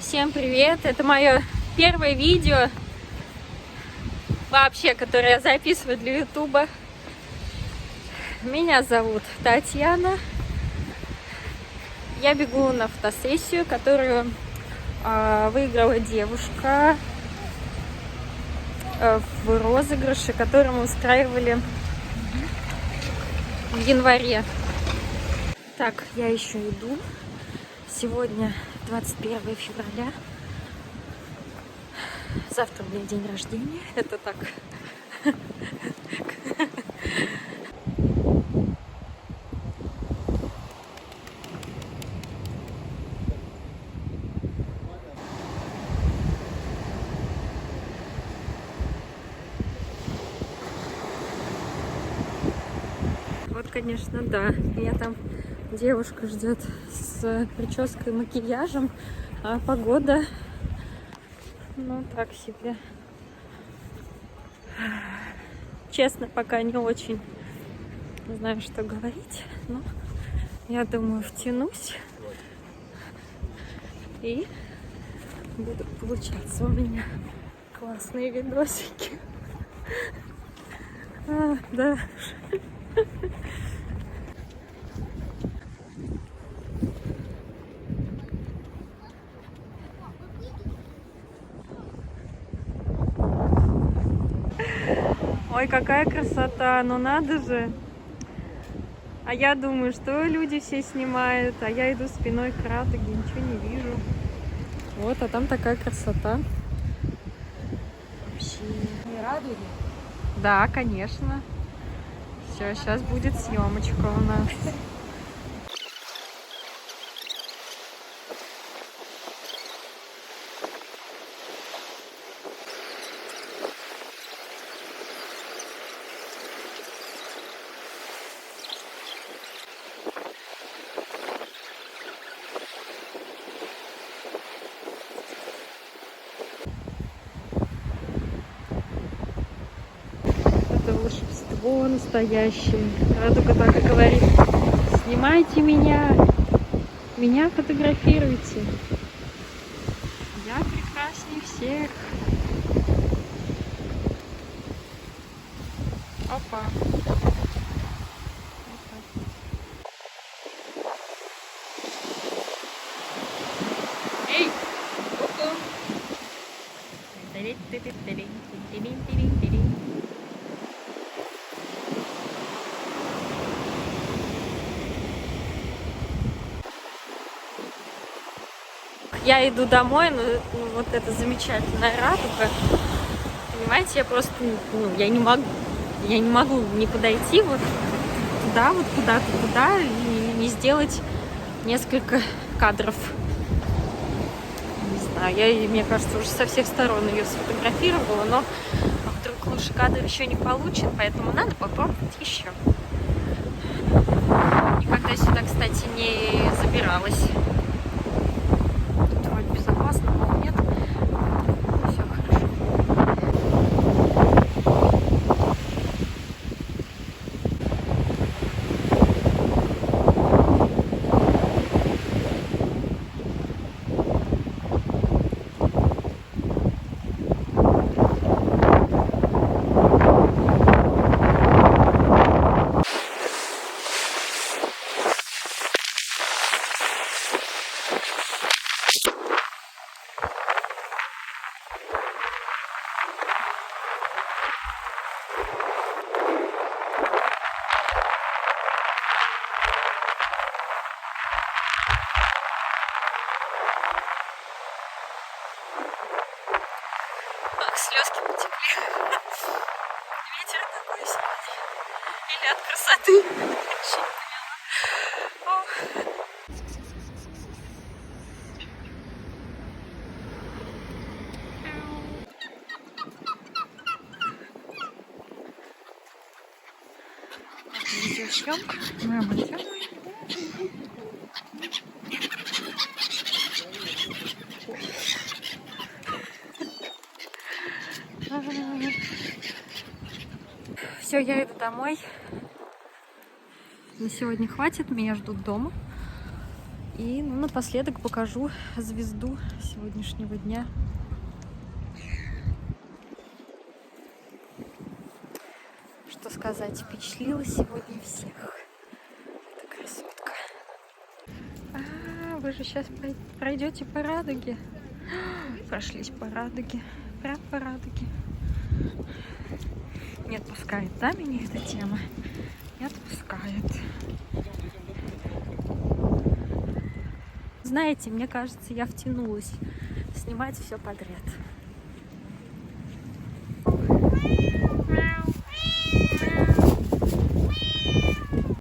Всем привет! Это мое первое видео вообще, которое я записываю для ютуба. Меня зовут Татьяна. Я бегу на фотосессию, которую выиграла девушка в розыгрыше, который мы устраивали в январе. Так, я еще иду. Сегодня 21 февраля. Завтра у меня день рождения. Это так. Вот, конечно, да. Меня там девушка ждет с прической и макияжем, а погода, ну, так себе. Честно, пока не очень знаю, что говорить, но я думаю, втянусь и будут получаться у меня классные видосики. Да. Ой, какая красота, ну надо же. А я думаю, что люди все снимают, а я иду спиной к Радуге, ничего не вижу. Вот, а там такая красота. Вообще. Не Радуги? Да, конечно. Все, сейчас будет съемочка у нас. Это волшебство настоящее. Радуга так и говорит: снимайте меня, меня фотографируйте. Я прекрасней всех. Опа. Эй, ку-ку. Я иду домой, но вот это замечательная Радуга. Понимаете, я просто, я не могу не подойти вот туда, вот куда-то туда и не сделать несколько кадров. Не знаю, мне кажется, уже со всех сторон ее сфотографировала, но вдруг лучше кадр еще не получен, поэтому надо попробовать еще. Никогда сюда, кстати, не забиралась. Тут вроде безопасно, но нет. Все хорошо. Слезки потекли. Ветер такой сегодня. Или от красоты. Видеосъемка. Моя мать. Все, я иду домой. На сегодня хватит, меня ждут дома. И напоследок покажу звезду сегодняшнего дня. Что сказать, впечатлила сегодня всех. Это красотка. Вы же сейчас пройдете по Радуге. Прошлись по Радуге. Прям по Радуге. Не отпускает, да, меня эта тема? Не отпускает. Знаете, мне кажется, я втянулась снимать все подряд.